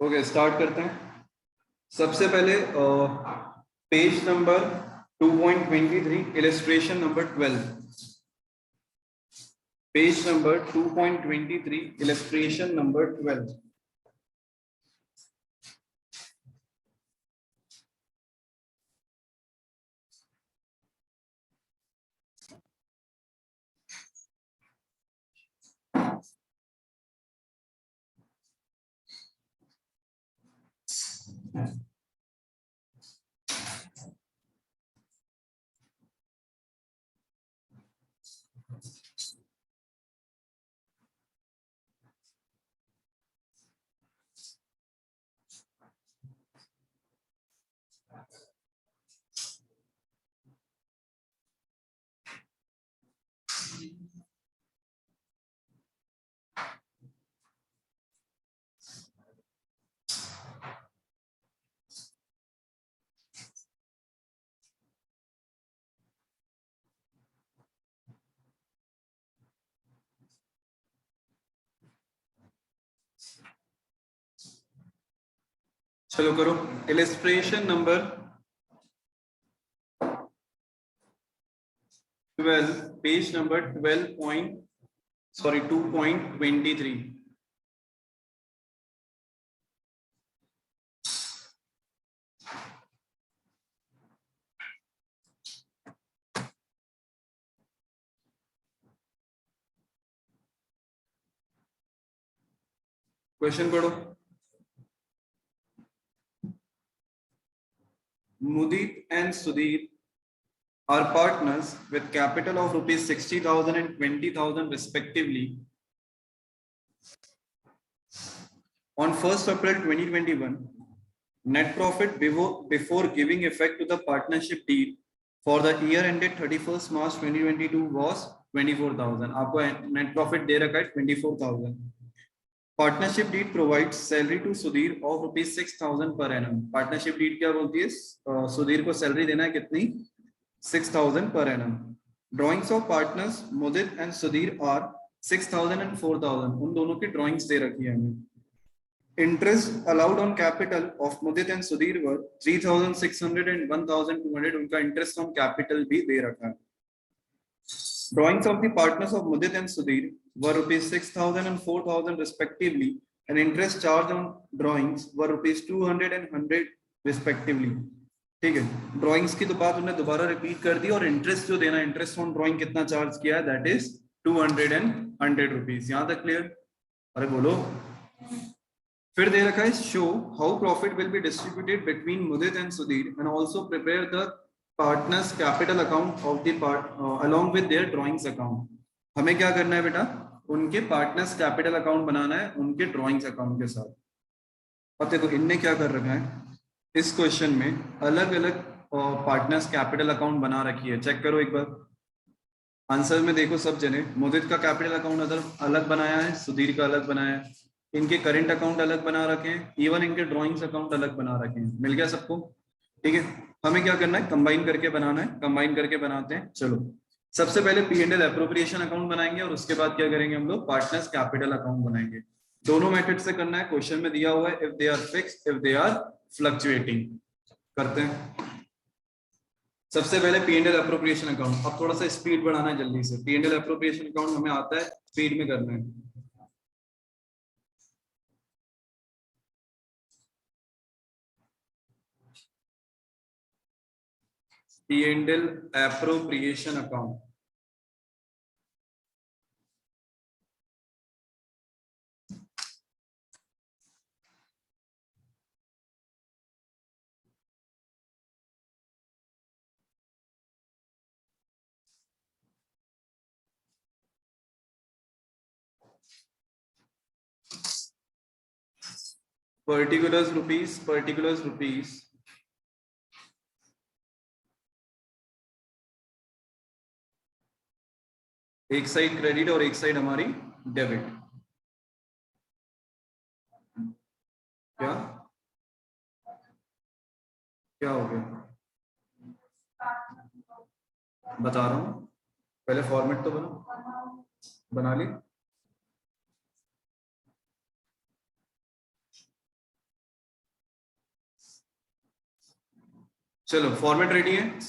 Okay, start करते हैं। सबसे पहले page number 2.23, illustration number 12। Page number 2.23, illustration number 12। चलो करो। Illustration number 12, page number 2.23। Question पढ़ो। Mudit and Sudhir are partners with capital of rupees 60,000 and 20,000 respectively. On 1st April 2021, net profit before giving effect to the partnership deed for the year ended 31st March 2022 was 24,000. आपको net profit दे रखा है 24,000. Partnership deed provides salary to Sudhir of rupees 6,000 per annum. Partnership deed क्या बोलती है? सुधीर को salary देना है कितनी? 6,000 per annum. Drawings of partners Mudit and Sudhir are 6,000 and 4,000. उन दोनों की ड्राइंग्स दे रखी है हमें. Interest allowed on capital of Mudit and Sudhir were 3,600 and 1,200. उनका interest on capital भी दे रखा है. Drawings of the partners of Mudit and Sudhir were rupees 6,000 and 4,000 respectively, and interest charged on drawings were rupees 200 and 100 respectively. ठीक है, drawings की तो बात उन्होंने दोबारा रिपीट कर दी, और इंटरेस्ट जो देना, इंटरेस्ट ऑन ड्राइंग कितना चार्ज किया है, दैट इज 200 and 100 रुपीज. यहां तक क्लियर? अरे बोलो. फिर दे रखा है show how profit will be distributed between Mudit and Sudhir and also prepare the partners capital account of the along with their drawings account. हमें क्या करना है बेटा? उनके पार्टनर्स कैपिटल अकाउंट बनाना है उनके ड्राइंग्स अकाउंट के साथ. और देखो इनने क्या कर रखा है, इस क्वेश्चन में अलग अलग पार्टनर्स कैपिटल अकाउंट बना रखी है. चेक करो एक बार आंसर में, देखो सब जने. मुदित का कैपिटल अकाउंट अलग बनाया है, सुधीर का अलग बनाया है, इनके करंट अकाउंट अलग बना रखे हैं, इवन इनके ड्राइंग्स अकाउंट अलग बना रखे हैं. मिल गया सबको? ठीक है, हमें क्या करना है? कंबाइन करके बनाना है. कंबाइन करके बनाते हैं. चलो सबसे पहले P&L एप्रोप्रिएशन अकाउंट बनाएंगे, और उसके बाद क्या करेंगे हम लोग? पार्टनर्स कैपिटल अकाउंट बनाएंगे. दोनों मेथड से करना है. क्वेश्चन में दिया हुआ है if they are fixed, if they are fluctuating. करते हैं. सबसे पहले P&L एप्रोप्रिएशन अकाउंट. अब थोड़ा सा स्पीड बढ़ाना है जल्दी से. P&L एप्रोप्रिएशन अकाउंट हमें आता है, स्पीड में करना है. P&L appropriation account. Particulars rupees. एक साइड क्रेडिट और एक साइड हमारी डेबिट. क्या क्या हो गया? बता रहा हूं, पहले फॉर्मेट तो बना ली. चलो फॉर्मेट रेडी है।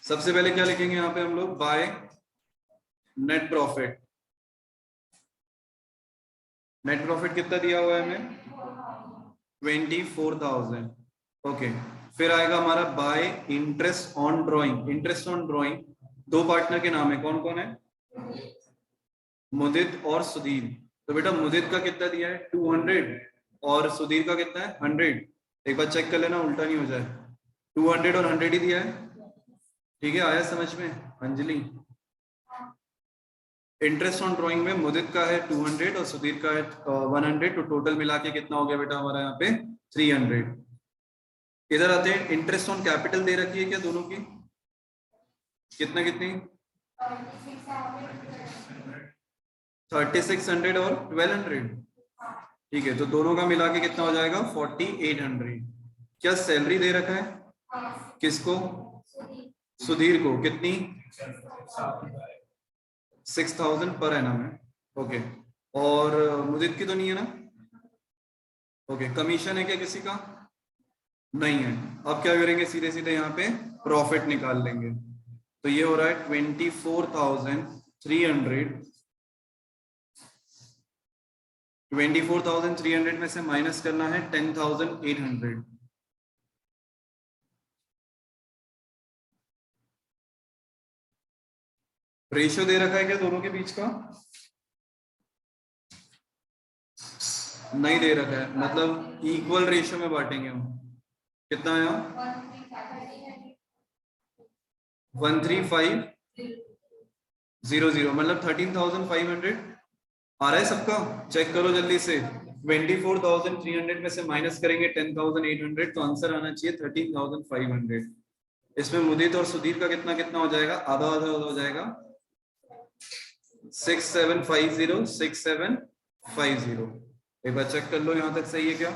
सबसे पहले क्या लिखेंगे यहाँ पे हम लोग, by net profit. Net profit कितना दिया हुआ है हमें, 24,000। ओके, फिर आएगा हमारा bye interest on drawing. Interest on drawing दो पार्टनर के नाम है, कौन कौन है, मुदित और सुधीर। तो बेटा मुदित का कितना दिया है 200 और सुधीर का कितना है 100। एक बार चेक कर लेना उल्टा नहीं हो जाए, 200 और 100 ही दिया है। ठीक है, आया समझ में अंजलि। इंटरेस्ट ऑन ड्राइंग में मुदित का है 200 और सुधीर का है 100, तो टोटल मिला के कितना हो गया बेटा हमारा यहाँ पे 300। इधर आते हैं, इंटरेस्ट ऑन कैपिटल दे रखी है क्या दोनों की, कितना कितनी 3600 और 1200। ठीक है, तो दोनों का मिला के कितना हो जाएगा 4800। क्या सैलरी दे रखा है, किसको, सुधीर को, कितनी 6000 पर एनम है। ओके, और मुदित की तो नहीं है ना। ओके, कमीशन है क्या किसी का, नहीं है। अब क्या करेंगे, सीधे सीधे यहाँ पे प्रॉफिट निकाल लेंगे। तो ये हो रहा है 24,300। 24,300 में से माइनस करना है 10,800। रेशियो दे रखा है क्या दोनों के बीच का, नहीं दे रखा है, मतलब इक्वल रेशियो में बांटेंगे हम। कितना आया 13500, मतलब 13,500 आ रहा है सबका। चेक करो जल्दी से, 24,300 में से माइनस करेंगे 10,800, तो आंसर आना चाहिए 13,500। इसमें मुदित और सुधीर का कितना कितना हो जाएगा, आधा आधा हो जाएगा, 6750 6750। एक बार चेक कर लो यहाँ तक सही है क्या।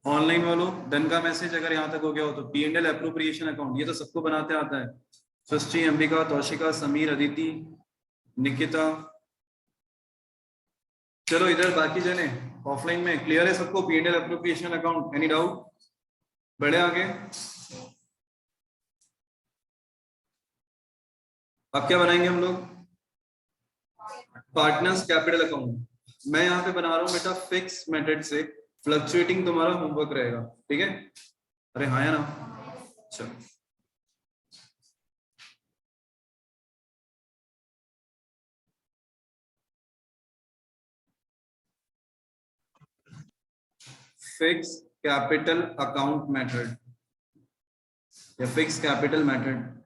ऑनलाइन वालों डन का मैसेज अगर यहाँ तक हो गया हो तो P&L एप्रोप्रिएशन अकाउंट ये तो सबको बनाते आता है, सृष्टि, अंबिका, तौशिका, समीर, अदिति, निकिता। चलो इधर बाकी जने ऑफलाइन में क्लियर है सबको, P&L appropriation account, any doubt, बढ़े आगे। अब क्या बनाएंगे हम लोग, पार्टनर्स कैपिटल अकाउंट। मैं यहाँ पे बना रहा हूँ बेटा फिक्स मेथड से, फ्लक्चुएटिंग तुम्हारा होमवर्क रहेगा, ठीक है। अरे हाँ या ना, चलो फिक्स कैपिटल अकाउंट मेथड या फिक्स कैपिटल मेथड।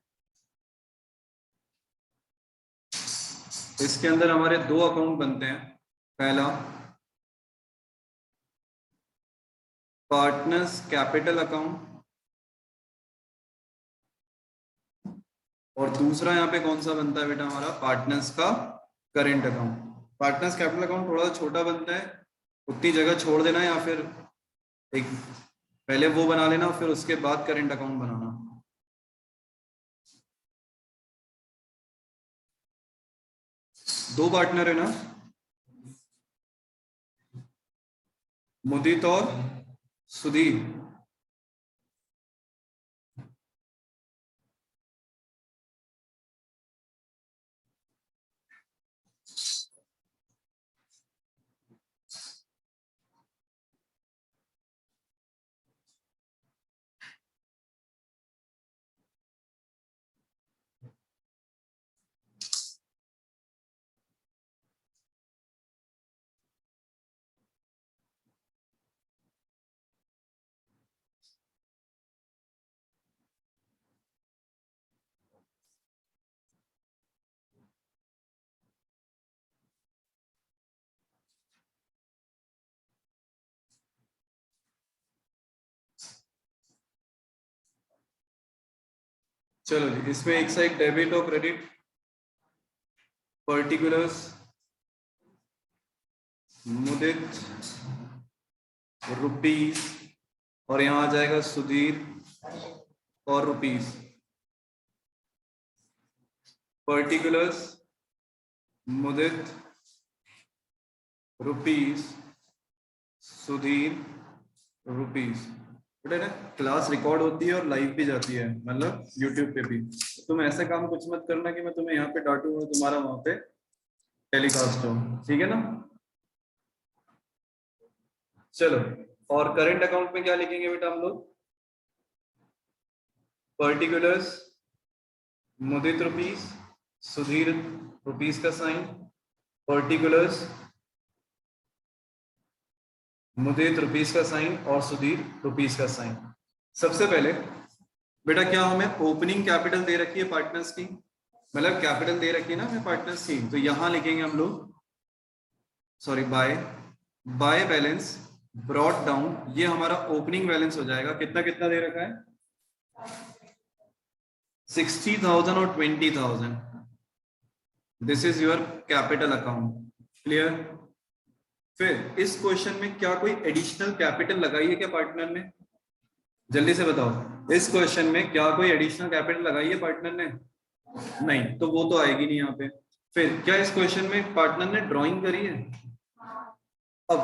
इसके अंदर हमारे दो अकाउंट बनते हैं। पहला पार्टनर्स कैपिटल अकाउंट और दूसरा यहाँ पे कौन सा बनता है बेटा हमारा, पार्टनर्स का current account. Partners capital account थोड़ा सा छोटा बनता है, उतनी जगह छोड़ देना या फिर एक पहले वो बना लेना फिर उसके बाद करेंट अकाउंट बनाना। दो पार्टनर है ना, मुदित और सुधीर। चलो जी, इसमें एक साइड डेबिट और क्रेडिट, पर्टिकुलर्स मुदित रुपीस और यहां आ जाएगा सुधीर और रुपीस। पर्टिकुलर्स मुदित रुपीस, सुधीर रुपीस। बेटा ना क्लास रिकॉर्ड होती है और लाइव भी जाती है, मतलब यूट्यूब पे भी। तुम ऐसा काम कुछ मत करना कि मैं तुम्हें यहाँ पे डांटू और तुम्हारा वहां पे टेलीकास्ट हो, ठीक है ना। चलो, और करंट अकाउंट में क्या लिखेंगे बेटा हम लोग? पर्टिकुलर्स, मुदित रुपीस, सुधीर रुपीस का साइन, पर्टिकुलर्स, मुदित रुपीस का साइन और सुधीर रुपीस का साइन। सबसे पहले बेटा क्या हमें ओपनिंग कैपिटल दे रखी है पार्टनर्स की, मतलब कैपिटल दे रखी है ना हमें पार्टनर्स की, तो यहां लिखेंगे हम लोग, sorry by balance brought down, ये हमारा ओपनिंग बैलेंस हो जाएगा। कितना कितना दे रखा है? 60,000 और 20,000। This is your capital account, clear. फिर इस क्वेश्चन में क्या कोई एडिशनल कैपिटल लगाई है क्या पार्टनर ने? जल्दी से बताओ, इस क्वेश्चन में क्या कोई एडिशनल कैपिटल लगाई है पार्टनर ने? नहीं, तो वो तो आएगी नहीं यहाँ पे। फिर क्या इस क्वेश्चन में पार्टनर ने ड्राइंग करी है? अब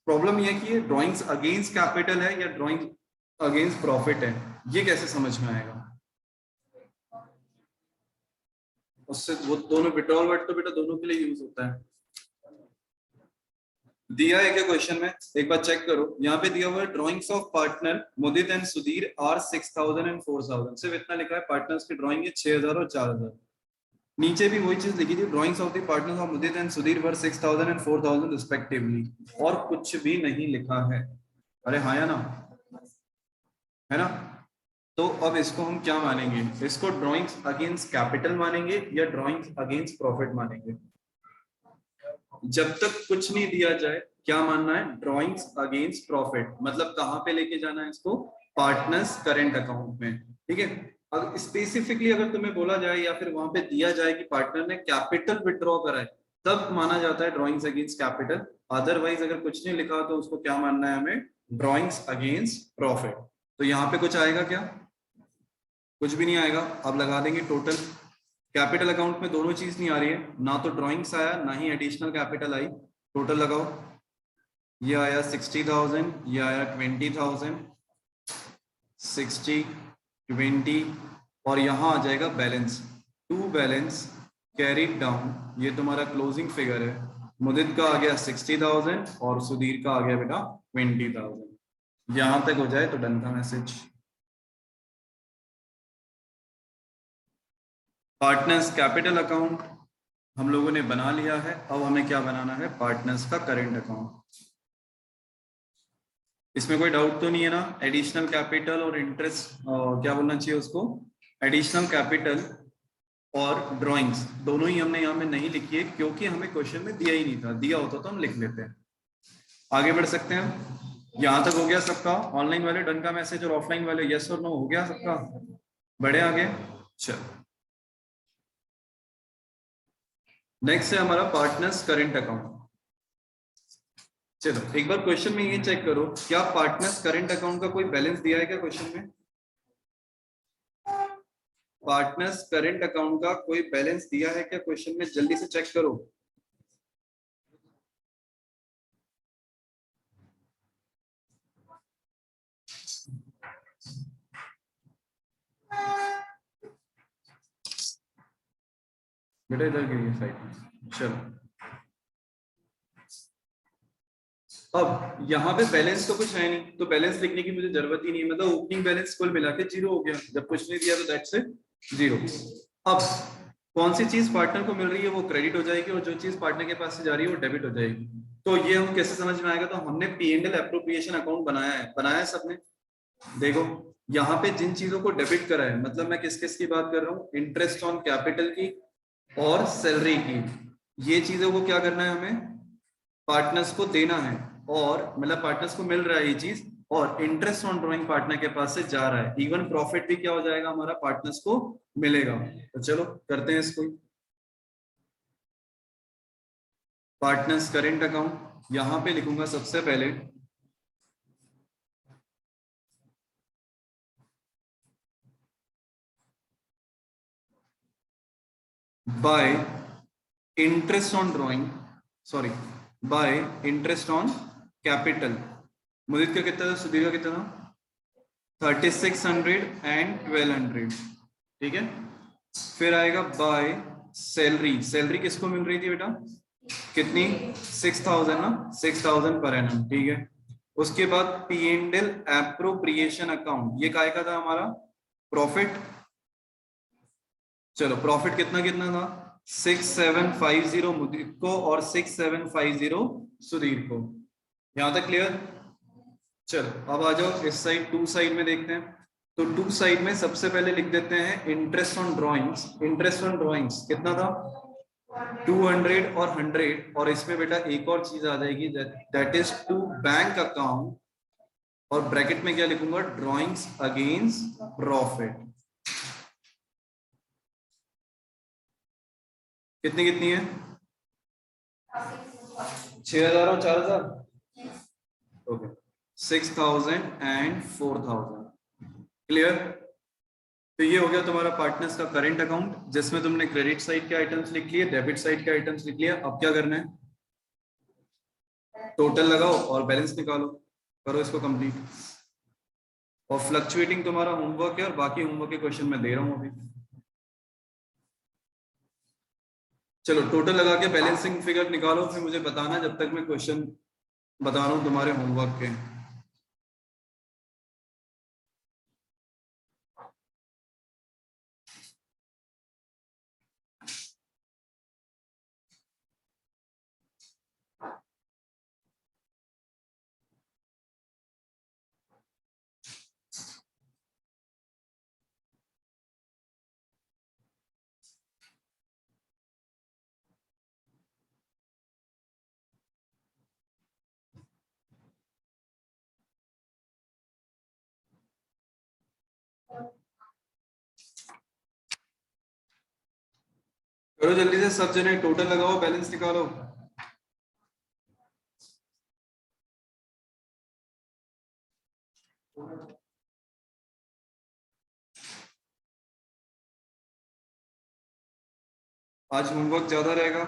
प्रॉब्लम यह कि ये ड्राइंग्स अगेंस्ट कैपिटल है या ड्राइंग अगेंस्ट प्रॉफिट है, ये कैसे समझ में आएगा? उससे वो दोनों विड्रॉल वर्ड तो बेटा दोनों के लिए यूज होता है। दिया है क्या क्वेश्चन में? एक बार चेक करो, यहाँ पे दिया हुआ है drawings of partner Mudit and Sudhir are 6,000 and 4,000। सिर्फ इतना लिखा है, पार्टनर्स की ड्राइंग है 6,000 और 4,000। नीचे भी वही चीज लिखी थी, drawings of the partners of Mudit and Sudhir were 6,000 and 4,000 respectively, और कुछ भी नहीं लिखा है। अरे हाँ या ना, है ना। तो अब इसको हम क्या मानेंगे? इसको ड्राइंग्स अगेंस्ट कैपिटल मानेंगे या ड्राइंग्स अगेंस्ट प्रॉफिट मानेंगे? जब तक कुछ नहीं दिया जाए क्या मानना है? Drawings against profit. मतलब कहां पे लेके जाना है इसको? पार्टनर्स करंट अकाउंट में, ठीक है। अब स्पेसिफिकली अगर तुम्हें बोला जाए या फिर वहां पे दिया जाए कि पार्टनर ने कैपिटल विड्रॉ करा है, तब माना जाता है ड्राइंग्स अगेंस्ट कैपिटल। अदरवाइज अगर कुछ नहीं लिखा तो उसको क्या मानना है हमें? Drawings against profit. तो यहाँ पे कुछ आएगा क्या? कुछ भी नहीं आएगा। अब लगा देंगे टोटल। कैपिटल अकाउंट में दोनों चीज नहीं आ रही है, ना तो ड्राइंग्स आया ना ही एडिशनल कैपिटल आई। टोटल लगाओ, ये आया 60,000, ये आया 20,000, 60, 20, और यहां आ जाएगा balance, to balance carried down. ये तुम्हारा क्लोजिंग फिगर है। मुदित का आ गया 60,000 और सुधीर का आ गया बेटा 20,000। यहां तक हो जाए तो डन का मैसेज। पार्टनर्स कैपिटल अकाउंट हम लोगों ने बना लिया है। अब हमें क्या बनाना है? पार्टनर्स का करंट अकाउंट। इसमें कोई डाउट तो नहीं है ना? एडिशनल कैपिटल और इंटरेस्ट, क्या बोलना चाहिए उसको, एडिशनल कैपिटल और ड्राइंग्स दोनों ही हमने यहाँ में नहीं लिखी है, क्योंकि हमें क्वेश्चन में दिया ही नहीं था। दिया होता तो हम लिख लेते हैं। आगे बढ़ सकते हैं। यहां तक हो गया सबका? ऑनलाइन वाले डन का मैसेज और ऑफलाइन वाले यस और नो हो गया सबका? बढ़े आगे। चलो, नेक्स्ट है हमारा पार्टनर्स करंट अकाउंट। चलो एक बार क्वेश्चन में ये चेक करो, क्या पार्टनर्स करंट अकाउंट का कोई बैलेंस दिया है क्या क्वेश्चन में? पार्टनर्स करंट अकाउंट का कोई बैलेंस दिया है क्या क्वेश्चन में? जल्दी से चेक करो। बेटा इधर गिरिए साइड में। चलो, अब यहाँ पे बैलेंस तो कुछ है नहीं, तो बैलेंस लिखने की मुझे जरूरत ही नहीं है। मतलब ओपनिंग बैलेंस कुल मिला के जीरो हो गया, जब कुछ नहीं दिया तो दैट्स इट, जीरो। अब कौन सी चीज पार्टनर को मिल रही है वो क्रेडिट हो जाएगी, और जो चीज पार्टनर के पास से जा रही है वो डेबिट हो जाएगी। तो ये हम कैसे समझ में आएगा? तो हमने P&L एप्रोप्रिएशन अकाउंट बनाया है सबने। देखो यहाँ पे जिन चीजों को डेबिट करा है, मतलब मैं किस किस की बात कर रहा हूँ? इंटरेस्ट ऑन कैपिटल की और सैलरी की। ये चीजों को क्या करना है? हमें पार्टनर्स को देना है, और मतलब पार्टनर्स को मिल रहा है ये चीज, और इंटरेस्ट ऑन ड्रॉइंग पार्टनर के पास से जा रहा है। इवन प्रॉफिट भी क्या हो जाएगा हमारा? पार्टनर्स को मिलेगा। तो चलो करते हैं इसको। पार्टनर्स करेंट अकाउंट यहां पे लिखूंगा सबसे पहले by interest on drawing, sorry by interest on capital. Mudit का कितना था? सुधीर का कितना था? 3600 एंड 1200, ठीक है। फिर आएगा बाय सैलरी, सैलरी किसको मिल रही थी बेटा, कितनी, 6000 ना, 6000 पर एनम, ठीक है। उसके बाद P and L appropriation account, ये काय का था हमारा, प्रॉफिट। चलो प्रॉफिट कितना कितना था, 6750 मुदीर को और 6750 सुधीर को, यहां तक क्लियर। चलो अब आ जाओ इस साइड, टू साइड में देखते हैं। तो टू साइड में सबसे पहले लिख देते हैं interest on drawings, interest on drawings कितना था, 200 और 100, और इसमें बेटा एक और चीज आ जाएगी, that is to bank account, और ब्रैकेट में क्या लिखूंगा, ड्रॉइंग्स अगेंस्ट प्रॉफिट। कितनी कितनी है, 6000 और 4000, ओके, 6000 एंड 4000, क्लियर। तो ये हो गया तुम्हारा पार्टनर्स का करंट अकाउंट, जिसमें तुमने क्रेडिट साइड के आइटम्स लिख लिए, डेबिट साइड के आइटम्स लिख लिया। अब क्या करना है, टोटल लगाओ और बैलेंस निकालो, करो इसको कंप्लीट। और फ्लक्चुएटिंग तुम्हारा होमवर्क है, और बाकी होमवर्क के क्वेश्चन मैं दे रहा हूं अभी। चलो टोटल लगा के बैलेंसिंग फिगर निकालो, फिर मुझे बताना जब तक मैं क्वेश्चन बता रहा हूं तुम्हारे होमवर्क के। करो जल्दी से सब जने, टोटल लगाओ बैलेंस निकालो। आज होमवर्क ज्यादा रहेगा,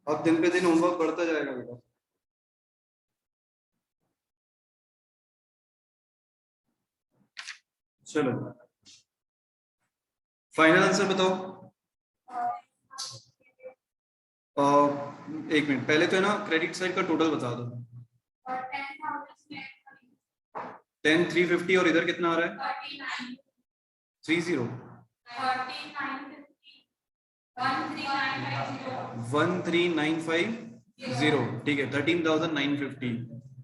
अब दिन पे दिन होमवर्क बढ़ता जाएगा बेटा। चलो फाइनल आंसर बताओ। एक मिनट पहले तो है ना, क्रेडिट साइड का टोटल बता दो। 10,350, और इधर कितना आ रहा है, 30, 13,950, ठीक है, 13,950,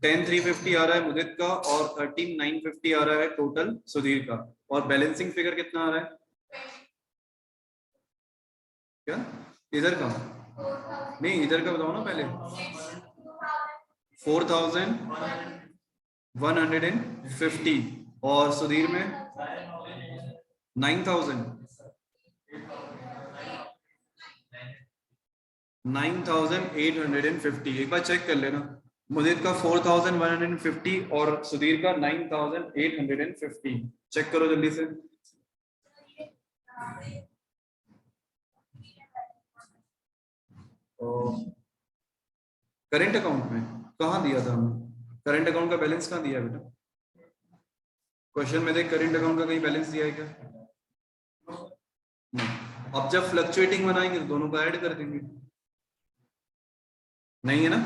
10,350 आ रहा है मुदित का, और 13,950 आ रहा है टोटल सुधीर का। और बैलेंसिंग फिगर कितना आ रहा है, क्या, इधर का, नहीं इधर का बताओ ना पहले, 4,150, और सुधीर में 9,000, 9,850। एक बार चेक कर लेना, मुदित का 4,150 और सुधीर का 9,850, चेक करो जल्दी से। करंट अकाउंट में कहाँ दिया था हमने, करंट अकाउंट का बैलेंस कहाँ दिया बेटा, क्वेश्चन में देख, करंट अकाउंट का कहीं बैलेंस दिया है क्या, नहीं। अब जब फ्लक्चुएटिंग बनाएंगे तो दोनों को ऐड कर देंगे, नहीं है ना,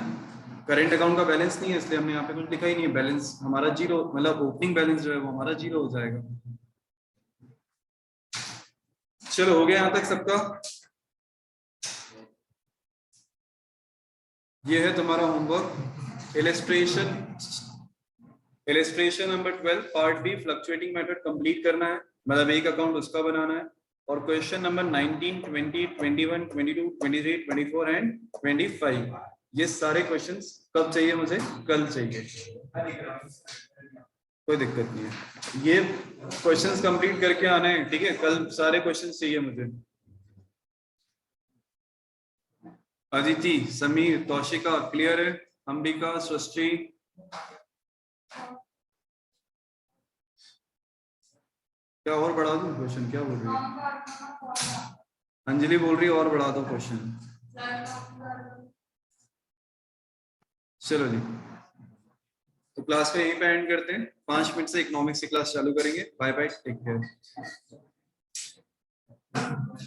करंट अकाउंट का बैलेंस नहीं है, इसलिए हमने यहाँ पे कुछ लिखा ही नहीं है, बैलेंस हमारा जीरो, मतलब ओपनिंग बैलेंस जो है वो हमारा जीरो हो जाएगा। चलो हो गया यहाँ तक सबका, ये है तुम्हारा homework. Illustration number 12 part B fluctuating method complete करना है, मतलब एक अकाउंट उसका बनाना है। और क्वेश्चन नंबर 19, 20, 21, 22, 23, 24 एंड 25, ये सारे क्वेश्चंस कब चाहिए मुझे, कल चाहिए, कोई दिक्कत नहीं है, ये क्वेश्चंस कंप्लीट करके आने हैं, ठीक है, कल सारे क्वेश्चंस चाहिए मुझे। अदिति, समीर, तौशिका क्लियर है, अंबिका, सृष्टि, क्या और बढ़ा दूं क्वेश्चन, क्या बोल रही है अंजलि, बोल रही है और बढ़ा दो क्वेश्चन, चलो जी। तो तो क्लास को यहीं पे एंड करते हैं, 5 मिनट से इकोनॉमिक्स की क्लास चालू करेंगे। Bye bye, take care.